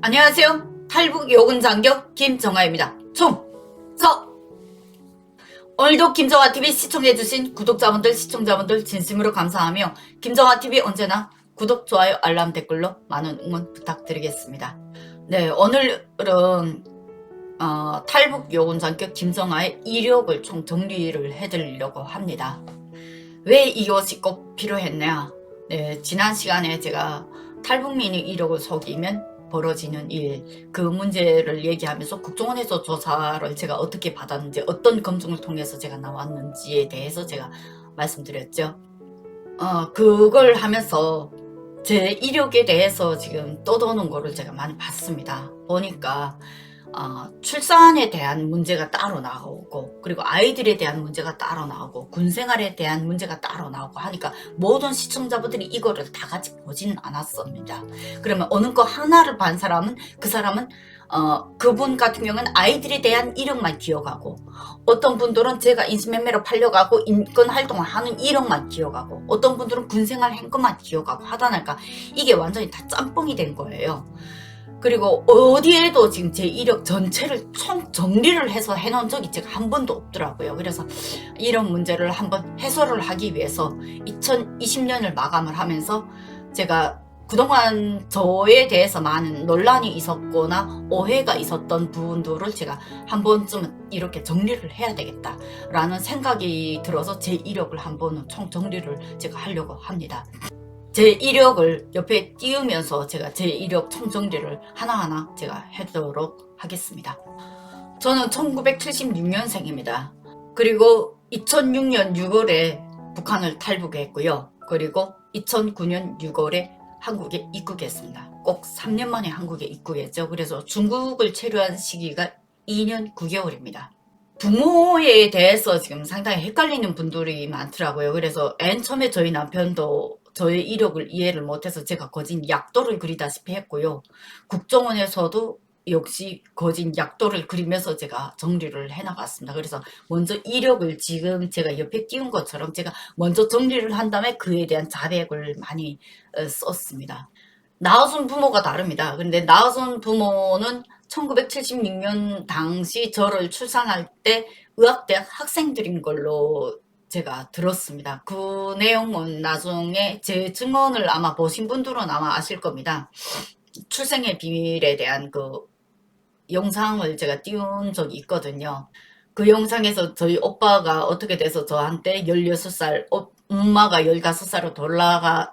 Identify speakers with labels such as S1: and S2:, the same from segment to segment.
S1: 안녕하세요. 탈북 요근장교 김정아입니다. 충성! 오늘도 김정아TV 시청해주신 구독자분들, 시청자분들 진심으로 감사하며 김정아TV 언제나 구독, 좋아요, 알람, 댓글로 많은 응원 부탁드리겠습니다. 네, 오늘은 탈북 요근장교 김정아의 이력을 총 정리를 해드리려고 합니다. 왜 이것이 꼭 필요했냐? 네, 지난 시간에 제가 탈북민의 이력을 속이면 벌어지는 일, 그 문제를 얘기하면서 국정원에서 조사를 제가 어떻게 받았는지, 어떤 검증을 통해서 제가 나왔는지에 대해서 제가 말씀드렸죠. 그걸 하면서 제 이력에 대해서 지금 떠도는 거를 제가 많이 봤습니다. 보니까 출산에 대한 문제가 따로 나오고, 그리고 아이들에 대한 문제가 따로 나오고, 군생활에 대한 문제가 따로 나오고 하니까 모든 시청자분들이 이거를 다 같이 보지는 않았습니다. 그러면 어느 거 하나를 반 사람은, 그 사람은 그분 같은 경우는 아이들에 대한 이력만 기억하고, 어떤 분들은 제가 인신매매로 팔려가고 인권 활동을 하는 이력만 기억하고, 어떤 분들은 군생활 한 것만 기억하고 하다 보니까 이게 완전히 다 짬뽕이 된 거예요. 그리고 어디에도 지금 제 이력 전체를 총 정리를 해서 해놓은 적이 제가 한 번도 없더라고요. 그래서 이런 문제를 한번 해소를 하기 위해서 2020년을 마감을 하면서 제가 그동안 저에 대해서 많은 논란이 있었거나 오해가 있었던 부분들을 제가 한 번쯤은 이렇게 정리를 해야 되겠다라는 생각이 들어서 제 이력을 한 번은 총 정리를 제가 하려고 합니다. 제 이력을 옆에 띄우면서 제가 제 이력 총정리를 하나하나 제가 해도록 하겠습니다. 저는 1976년생입니다. 그리고 2006년 6월에 북한을 탈북했고요. 그리고 2009년 6월에 한국에 입국했습니다. 꼭 3년 만에 한국에 입국했죠. 그래서 중국을 체류한 시기가 2년 9개월입니다. 부모에 대해서 지금 상당히 헷갈리는 분들이 많더라고요. 그래서 맨 처음에 저희 남편도 저의 이력을 이해를 못해서 제가 거진 약도를 그리다시피 했고요. 국정원에서도 역시 거진 약도를 그리면서 제가 정리를 해나갔습니다. 그래서 먼저 이력을 지금 제가 옆에 띄운 것처럼 제가 먼저 정리를 한 다음에 그에 대한 자백을 많이 썼습니다. 낳아준 부모가 다릅니다. 근데 낳아준 부모는 1976년 당시 저를 출산할 때 의학대학 학생들인 걸로 제가 들었습니다. 그 내용은 나중에 제 증언을 아마 보신 분들은 아마 아실 겁니다. 출생의 비밀에 대한 그 영상을 제가 띄운 적이 있거든요. 그 영상에서 저희 오빠가 어떻게 돼서 저한테 16살, 엄마가 15살로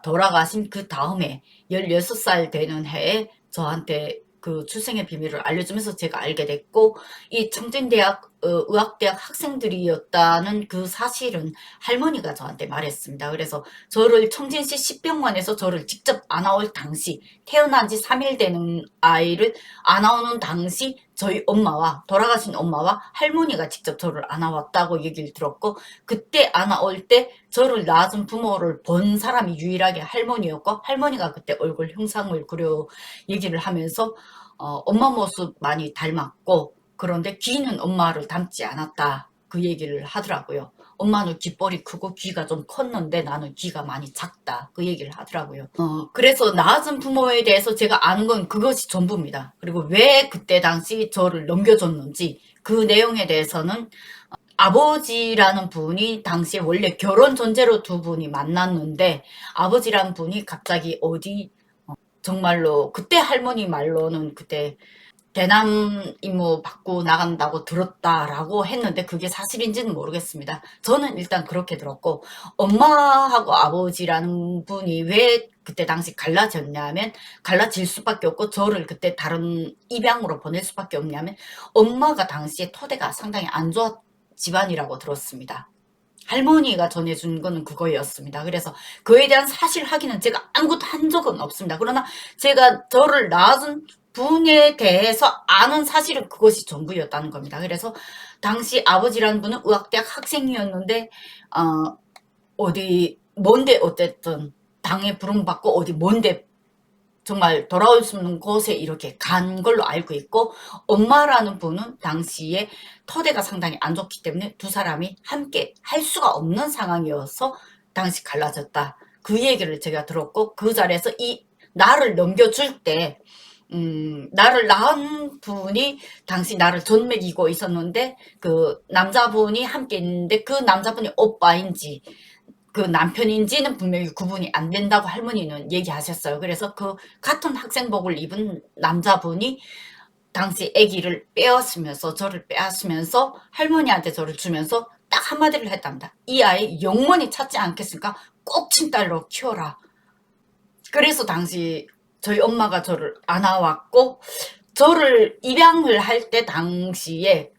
S1: 돌아가신 그 다음에 16살 되는 해에 저한테 그 출생의 비밀을 알려주면서 제가 알게 됐고, 이 청진대학 의학대학 학생들이었다는 그 사실은 할머니가 저한테 말했습니다. 그래서 저를 청진시 십병원에서 저를 직접 안아올 당시, 태어난 지 3일 되는 아이를 안아오는 당시 저희 엄마와, 돌아가신 엄마와 할머니가 직접 저를 안아왔다고 얘기를 들었고, 그때 안아올 때 저를 낳아준 부모를 본 사람이 유일하게 할머니였고, 할머니가 그때 얼굴 형상을 그려 얘기를 하면서 엄마 모습 많이 닮았고, 그런데 귀는 엄마를 닮지 않았다, 그 얘기를 하더라고요. 엄마는 귓볼이 크고 귀가 좀 컸는데 나는 귀가 많이 작다, 그 얘기를 하더라고요. 그래서 낳아준 부모에 대해서 제가 아는 건 그것이 전부입니다. 그리고 왜 그때 당시 저를 넘겨줬는지 그 내용에 대해서는 아버지라는 분이 당시에 원래 결혼 전제로 두 분이 만났는데, 아버지라는 분이 갑자기 어디 정말로 그때 할머니 말로는 그때 대남 임무 받고 나간다고 들었다라고 했는데 그게 사실인지는 모르겠습니다. 저는 일단 그렇게 들었고, 엄마하고 아버지라는 분이 왜 그때 당시 갈라졌냐면, 갈라질 수밖에 없고 저를 그때 다른 입양으로 보낼 수밖에 없냐면, 엄마가 당시에 토대가 상당히 안 좋았 집안이라고 들었습니다. 할머니가 전해준 거는 그거였습니다. 그래서 그에 대한 사실 확인은 제가 아무것도 한 적은 없습니다. 그러나 제가 저를 낳아준 분에 대해서 아는 사실은 그것이 전부였다는 겁니다. 그래서 당시 아버지라는 분은 의학대학 학생이었는데 어디 먼데, 어쨌든 당에 부름받고 어디 먼데 정말 돌아올 수 없는 곳에 이렇게 간 걸로 알고 있고, 엄마라는 분은 당시에 토대가 상당히 안 좋기 때문에 두 사람이 함께 할 수가 없는 상황이어서 당시 갈라졌다, 그 얘기를 제가 들었고, 그 자리에서 이 나를 넘겨줄 때 나를 낳은 분이 당시 나를 전 먹이고 있었는데 그 남자분이 함께 있는데 그 남자분이 오빠인지 그 남편인지는 분명히 구분이 안 된다고 할머니는 얘기하셨어요. 그래서 그 같은 학생복을 입은 남자분이 당시 아기를 빼앗으면서 저를 빼앗으면서 할머니한테 저를 주면서 딱 한마디를 했답니다. 이 아이 영원히 찾지 않겠으니까 꼭 친딸로 키워라. 그래서 당시 저희 엄마가 저를 안아왔고 저를 입양을 할 때 당시에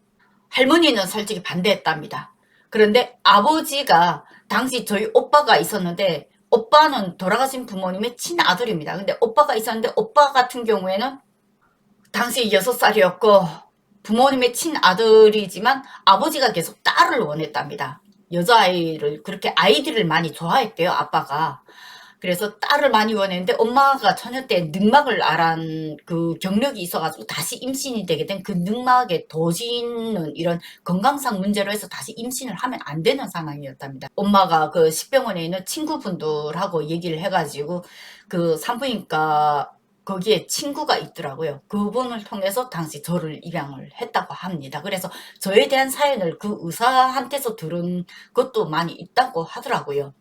S1: 할머니는 솔직히 반대했답니다. 그런데 아버지가 당시 저희 오빠가 있었는데 오빠는 돌아가신 부모님의 친아들입니다. 근데 오빠가 있었는데 오빠 같은 경우에는 당시 6살이었고 부모님의 친아들이지만 아버지가 계속 딸을 원했답니다. 여자아이를 그렇게 아이들을 많이 좋아했대요. 아빠가. 그래서 딸을 많이 원했는데 엄마가 처녀 때 늑막을 앓은 그 경력이 있어가지고 다시 임신이 되게 된 그 늑막에 도지는 이런 건강상 문제로 해서 다시 임신을 하면 안 되는 상황이었답니다. 엄마가 그 식병원에 있는 친구분들하고 얘기를 해가지고 그 산부인과 거기에 친구가 있더라고요. 그분을 통해서 당시 저를 입양을 했다고 합니다. 그래서 저에 대한 사연을 그 의사한테서 들은 것도 많이 있다고 하더라고요.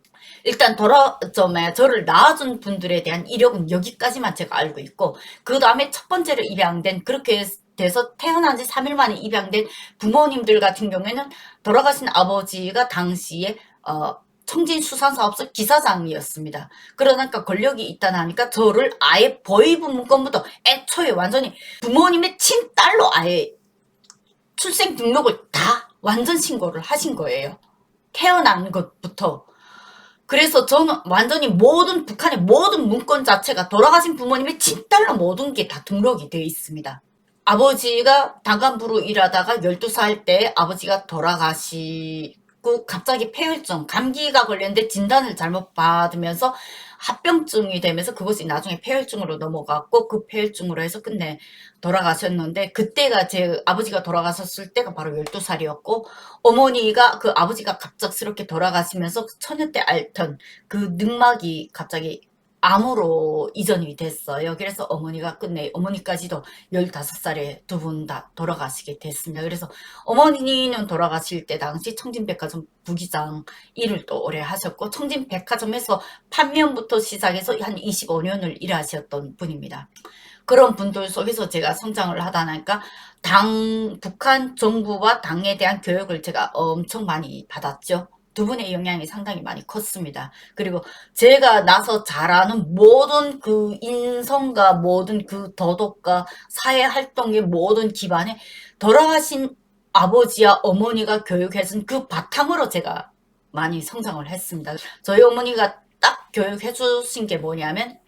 S1: 일단 저를 낳아준 분들에 대한 이력은 여기까지만 제가 알고 있고 그 다음에 첫 번째로 입양된 그렇게 돼서 태어난 지 3일 만에 입양된 부모님들 같은 경우에는 돌아가신 아버지가 당시에 청진수산사업소 기사장이었습니다. 그러니까 권력이 있다 하니까 저를 아예 보이부 문건부터 애초에 완전히 부모님의 친딸로 아예 출생 등록을 다 완전 신고를 하신 거예요. 태어난 것부터. 그래서 저는 완전히 모든 북한의 모든 문건 자체가 돌아가신 부모님의 친딸로 모든 게 다 등록이 되어 있습니다. 아버지가 당간부로 일하다가 12살 때 아버지가 돌아가시고 갑자기 폐혈증, 감기가 걸렸는데 진단을 잘못 받으면서 합병증이 되면서 그것이 나중에 폐혈증으로 넘어갔고 그 폐혈증으로 해서 끝내 돌아가셨는데 그때가 제 아버지가 돌아가셨을 때가 바로 12살이었고 어머니가 그 아버지가 갑작스럽게 돌아가시면서 처녀 때 앓던 그 늑막이 갑자기 암으로 이전이 됐어요. 그래서 어머니가 끝내 어머니까지도 15살에 두 분 다 돌아가시게 됐습니다. 그래서 어머니는 돌아가실 때 당시 청진백화점 부기장 일을 또 오래 하셨고 청진백화점에서 판매부터 시작해서 한 25년을 일하셨던 분입니다. 그런 분들 속에서 제가 성장을 하다 보니까 북한 정부와 당에 대한 교육을 제가 엄청 많이 받았죠. 두 분의 영향이 상당히 많이 컸습니다. 그리고 제가 나서 잘하는 모든 그 인성과 모든 그 도덕과 사회활동의 모든 기반에 돌아가신 아버지와 어머니가 교육해준 그 바탕으로 제가 많이 성장을 했습니다. 저희 어머니가 딱 교육해 주신 게 뭐냐면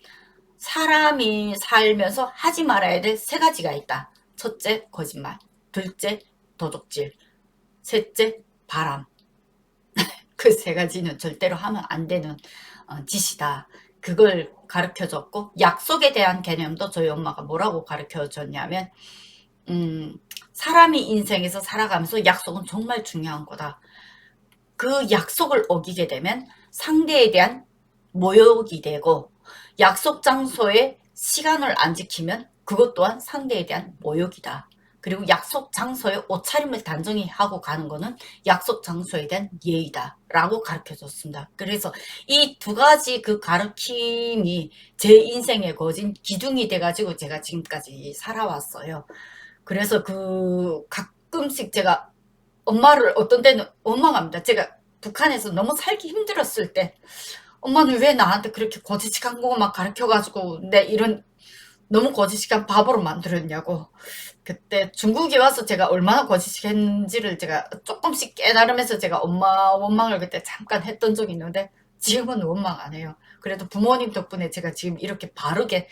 S1: 사람이 살면서 하지 말아야 될 3가지가 있다. 첫째, 거짓말. 둘째, 도둑질. 셋째, 바람. 그 3가지는 절대로 하면 안 되는 짓이다. 그걸 가르쳐줬고 약속에 대한 개념도 저희 엄마가 뭐라고 가르쳐줬냐면 사람이 인생에서 살아가면서 약속은 정말 중요한 거다. 그 약속을 어기게 되면 상대에 대한 모욕이 되고 약속 장소에 시간을 안 지키면 그것 또한 상대에 대한 모욕이다. 그리고 약속 장소에 옷차림을 단정히 하고 가는 거는 약속 장소에 대한 예의다 라고 가르쳐줬습니다. 그래서 이 2가지 그 가르침이 제 인생의 거진 기둥이 돼가지고 제가 지금까지 살아왔어요. 그래서 그 가끔씩 제가 엄마를 어떤 때는 원망합니다. 제가 북한에서 너무 살기 힘들었을 때 엄마는 왜 나한테 그렇게 거짓식한 것만 가르쳐가지고 내 이런 너무 거짓식한 바보로 만들었냐고. 그때 중국에 와서 제가 얼마나 거짓식했는지를 제가 조금씩 깨달으면서 제가 엄마 원망을 그때 잠깐 했던 적이 있는데 지금은 원망 안 해요. 그래도 부모님 덕분에 제가 지금 이렇게 바르게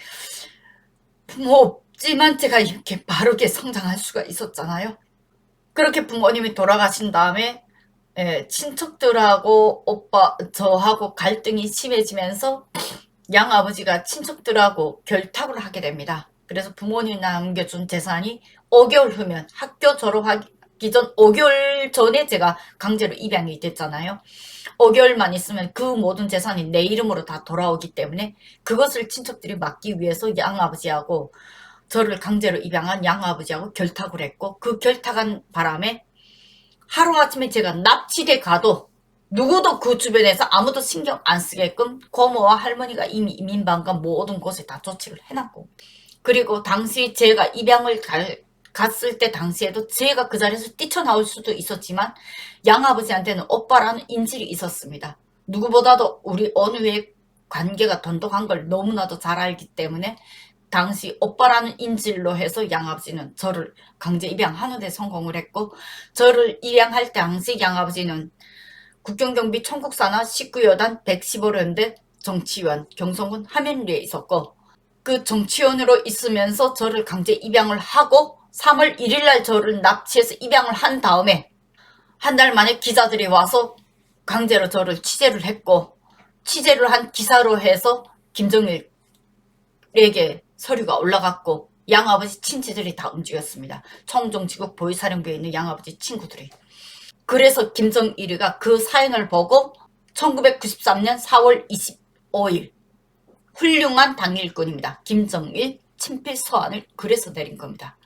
S1: 부모 없지만 제가 이렇게 바르게 성장할 수가 있었잖아요. 그렇게 부모님이 돌아가신 다음에 친척들하고 저하고 갈등이 심해지면서 양아버지가 친척들하고 결탁을 하게 됩니다. 그래서 부모님 남겨준 재산이 5개월 후면 학교 졸업하기 전 5개월 전에 제가 강제로 입양이 됐잖아요. 5개월만 있으면 그 모든 재산이 내 이름으로 다 돌아오기 때문에 그것을 친척들이 막기 위해서 양아버지하고 저를 강제로 입양한 양아버지하고 결탁을 했고, 그 결탁한 바람에 하루아침에 제가 납치돼 가도 누구도 그 주변에서 아무도 신경 안 쓰게끔 고모와 할머니가 이미 이민방과 모든 곳에 다 조치를 해놨고, 그리고 당시 제가 입양을 갔을 때 당시에도 제가 그 자리에서 뛰쳐나올 수도 있었지만 양아버지한테는 오빠라는 인질이 있었습니다. 누구보다도 우리 언우의 관계가 돈독한 걸 너무나도 잘 알기 때문에 당시 오빠라는 인질로 해서 양아버지는 저를 강제 입양하는 데 성공을 했고, 저를 입양할 때 당시 양아버지는 국경경비 총국사나 19여단 115연대 정치위원 경성군 하면리에 있었고, 그 정치원으로 있으면서 저를 강제 입양을 하고 3월 1일날 저를 납치해서 입양을 한 다음에 한 달 만에 기자들이 와서 강제로 저를 취재를 했고, 취재를 한 기사로 해서 김정일에게 서류가 올라갔고 양아버지 친지들이 다 움직였습니다. 청정지국 보위사령부에 있는 양아버지 친구들이. 그래서 김정일이가 그 사연을 보고 1993년 4월 25일 훌륭한 당일꾼입니다. 김정일 친필 서한을 그래서 내린 겁니다.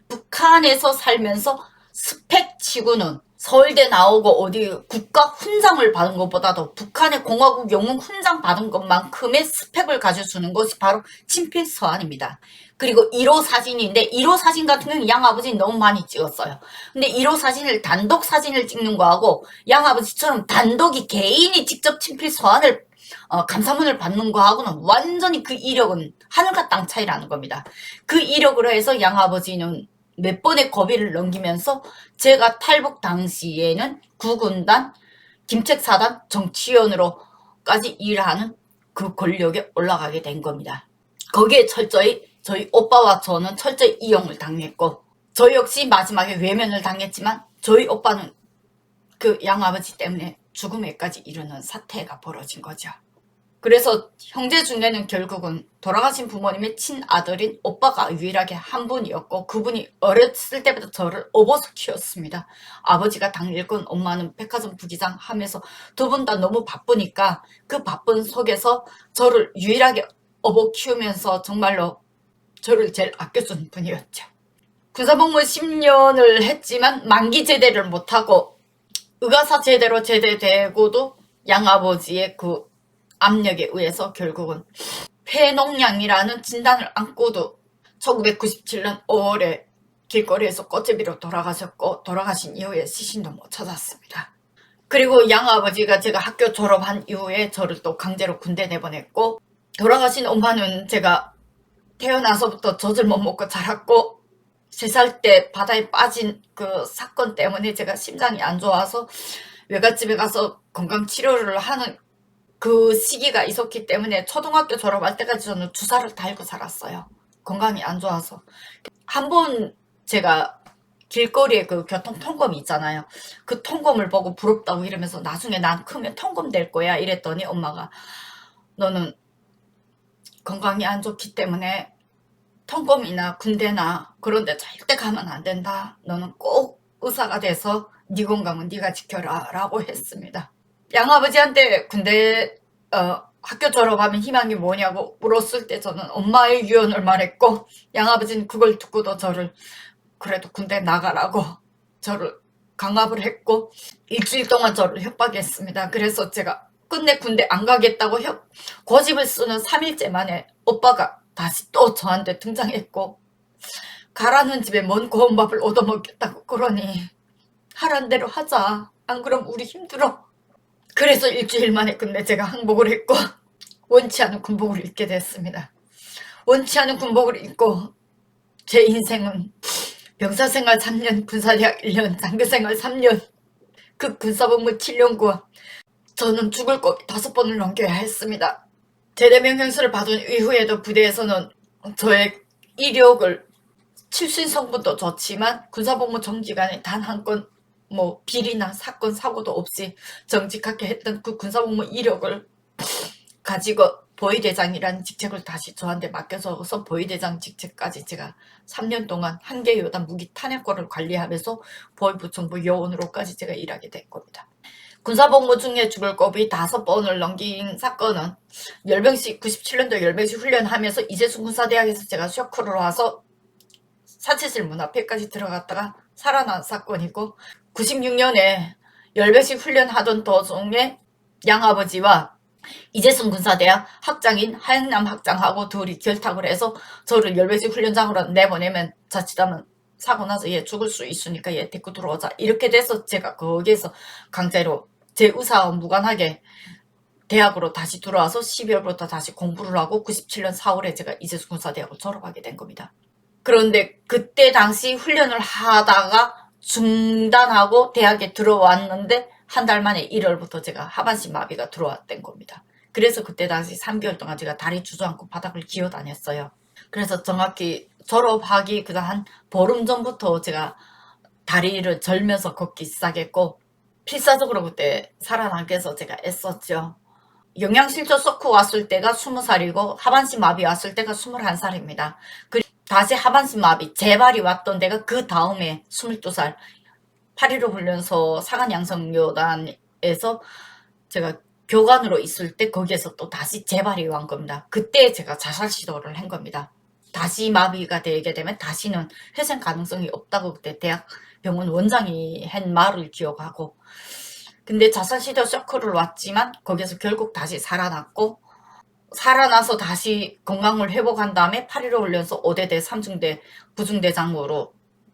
S1: 북한에서 살면서 스펙 치고는 서울대 나오고 어디 국가 훈장을 받은 것보다도 북한의 공화국 영웅 훈장 받은 것만큼의 스펙을 가져주는 것이 바로 친필 서한입니다. 그리고 1호 사진인데 1호 사진 같은 경우는 양아버지 너무 많이 찍었어요. 근데 1호 사진을 단독 사진을 찍는 거하고 양아버지처럼 단독이 개인이 직접 친필 서한을 감사문을 받는 거하고는 완전히 그 이력은 하늘과 땅 차이라는 겁니다. 그 이력으로 해서 양아버지는 몇 번의 고비를 넘기면서 제가 탈북 당시에는 구군단 김책사단 정치위원으로까지 일하는 그 권력에 올라가게 된 겁니다. 거기에 철저히 저희 오빠와 저는 철저히 이용을 당했고, 저 역시 마지막에 외면을 당했지만 저희 오빠는 그 양아버지 때문에 죽음에까지 이르는 사태가 벌어진 거죠. 그래서 형제 중에는 결국은 돌아가신 부모님의 친아들인 오빠가 유일하게 한 분이었고, 그분이 어렸을 때부터 저를 업어서 키웠습니다. 아버지가 당일꾼, 엄마는 백화점 부기장 하면서 두 분 다 너무 바쁘니까 그 바쁜 속에서 저를 유일하게 업어 키우면서 정말로 저를 제일 아껴준 분이었죠. 군사복무 10년을 했지만 만기 제대를 못하고 의가사 제대로 제대되고도 양아버지의 그 압력에 의해서 결국은 폐농량이라는 진단을 안고도 1997년 5월에 길거리에서 꽃제비로 돌아가셨고, 돌아가신 이후에 시신도 못 찾았습니다. 그리고 양아버지가 제가 학교 졸업한 이후에 저를 또 강제로 군대 내보냈고, 돌아가신 엄마는 제가 태어나서부터 젖을 못 먹고 자랐고, 3살 때 바다에 빠진 그 사건 때문에 제가 심장이 안 좋아서 외갓집에 가서 건강치료를 하는 그 시기가 있었기 때문에 초등학교 졸업할 때까지 저는 주사를 달고 살았어요. 건강이 안 좋아서. 한 번 제가 길거리에 그 교통 통검이 있잖아요. 그 통검을 보고 부럽다고 이러면서 나중에 난 크면 통검 될 거야 이랬더니 엄마가 너는 건강이 안 좋기 때문에 통검이나 군대나 그런 데 절대 가면 안 된다. 너는 꼭 의사가 돼서 네 건강은 네가 지켜라 라고 했습니다. 양아버지한테 군대 학교 졸업하면 희망이 뭐냐고 물었을 때 저는 엄마의 유언을 말했고, 양아버지는 그걸 듣고도 저를 그래도 군대 나가라고 저를 강압을 했고 일주일 동안 저를 협박했습니다. 그래서 제가 끝내 군대 안 가겠다고 고집을 쓰는 3일째 만에 오빠가 다시 또 저한테 등장했고, 가라는 집에 먼 고운 밥을 얻어먹겠다고 그러니 하란 대로 하자. 안 그럼 우리 힘들어. 그래서 일주일 만에 끝내 제가 항복을 했고 원치 않은 군복을 입게 됐습니다. 원치 않은 군복을 입고 제 인생은 병사생활 3년, 군사대학 1년, 장교생활 3년, 그 군사복무 7년과 저는 죽을 고비 5번을 넘겨야 했습니다. 제대 명령서를 받은 이후에도 부대에서는 저의 이력을 출신 성분도 좋지만 군사복무 정기간에 단 한 건 비리나 사건 사고도 없이 정직하게 했던 그 군사복무 이력을 가지고 보위대장이라는 직책을 다시 저한테 맡겨줘서 보위대장 직책까지 제가 3년 동안 한계 요단 무기 탄약고를 관리하면서 보위부총부 요원으로까지 제가 일하게 된 겁니다. 군사복무 중에 죽을 고비 5번을 넘긴 사건은 97년도 열병식 훈련하면서 이재수 군사대학에서 제가 쇼크를 와서 사체실 문 앞에까지 들어갔다가 살아난 사건이고 96년에 열배식 훈련하던 도중에 양아버지와 이재승 군사대학 학장인 하영남 학장하고 둘이 결탁을 해서 저를 열배식 훈련장으로 내보내면 자칫하면 사고 나서 얘 죽을 수 있으니까 얘 데리고 들어오자. 이렇게 돼서 제가 거기에서 강제로 제 의사와 무관하게 대학으로 다시 들어와서 12월부터 다시 공부를 하고 97년 4월에 제가 이재승 군사대학을 졸업하게 된 겁니다. 그런데 그때 당시 훈련을 하다가 중단하고 대학에 들어왔는데 한 달 만에 1월부터 제가 하반신 마비가 들어왔던 겁니다. 그래서 그때 당시 3개월 동안 제가 다리 주저앉고 바닥을 기어 다녔어요. 그래서 정확히 졸업하기 그다음 한 보름 전부터 제가 다리를 절면서 걷기 시작했고 필사적으로 그때 살아남기 위해서 제가 애썼죠. 영양실조 쇼크 왔을 때가 20살이고 하반신 마비 왔을 때가 21살입니다. 그리고 다시 하반신 마비 재발이 왔던 데가 그 다음에 22살 8.15 훈련소 사관양성여단에서 제가 교관으로 있을 때 거기에서 또 다시 재발이 온 겁니다. 그때 제가 자살 시도를 한 겁니다. 다시 마비가 되게 되면 다시는 회생 가능성이 없다고 그때 대학병원 원장이 한 말을 기억하고 근데 자살 시도 쇼크를 왔지만 거기에서 결국 다시 살아났고 살아나서 다시 건강을 회복한 다음에 8.15 훈련소 5대대 3중대 부중대장으로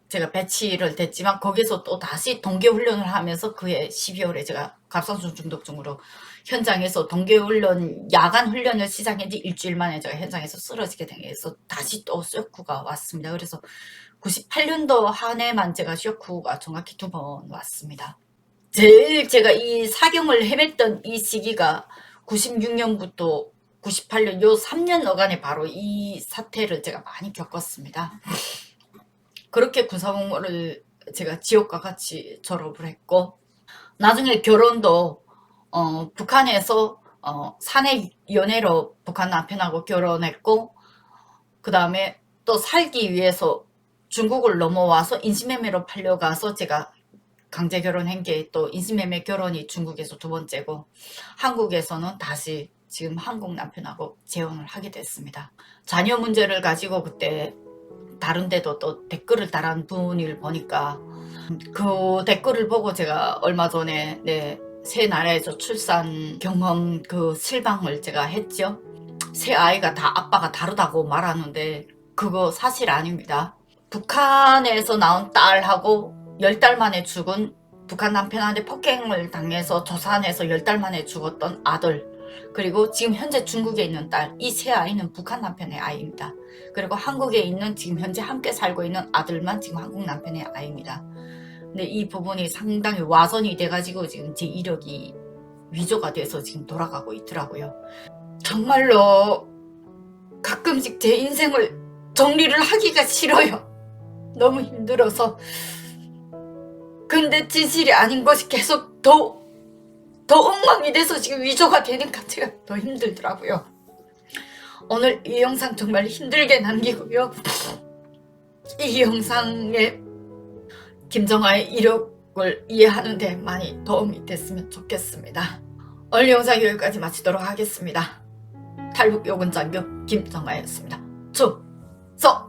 S1: 제가 배치를 됐지만 거기서 또 다시 동계훈련을 하면서 그해 12월에 제가 갑상선 중독증으로 현장에서 동계훈련 야간 훈련을 시작한 지 일주일 만에 제가 현장에서 쓰러지게 되면서 다시 또 쇼크가 왔습니다. 그래서 98년도 한 해만 제가 쇼크가 정확히 2번 왔습니다. 제일 제가 이 사경을 헤맸던 이 시기가 96년부터 98년 요 3년 어간에 바로 이 사태를 제가 많이 겪었습니다. 그렇게 군사공무를 제가 지옥과 같이 졸업을 했고 나중에 결혼도 북한에서 사내 연애로 북한 남편하고 결혼했고 그 다음에 또 살기 위해서 중국을 넘어와서 인신매매로 팔려가서 제가 강제 결혼한 게 또 인신매매 결혼이 중국에서 2번째고 한국에서는 다시 지금 한국 남편하고 재혼을 하게 됐습니다. 자녀 문제를 가지고 그때 다른 데도 또 댓글을 달한 분을 보니까 그 댓글을 보고 제가 얼마 전에 새 나라에서 출산 경험 그 실방을 제가 했죠. 새 아이가 다 아빠가 다르다고 말하는데 그거 사실 아닙니다. 북한에서 나온 딸하고 10달 만에 죽은 북한 남편한테 폭행을 당해서 조산에서 10달 만에 죽었던 아들 그리고 지금 현재 중국에 있는 딸 이 세 아이는 북한 남편의 아이입니다. 그리고 한국에 있는 지금 현재 함께 살고 있는 아들만 지금 한국 남편의 아이입니다. 근데 이 부분이 상당히 와선이 돼가지고 지금 제 이력이 위조가 돼서 지금 돌아가고 있더라고요. 정말로 가끔씩 제 인생을 정리를 하기가 싫어요. 너무 힘들어서. 근데 진실이 아닌 것이 계속 더 엉망이 돼서 지금 위조가 되니까 제가 더 힘들더라고요. 오늘 이 영상 정말 힘들게 남기고요. 이 영상에 김정아의 이력을 이해하는 데 많이 도움이 됐으면 좋겠습니다. 오늘 영상 여기까지 마치도록 하겠습니다. 탈북 요군 장교 김정아였습니다. 충성!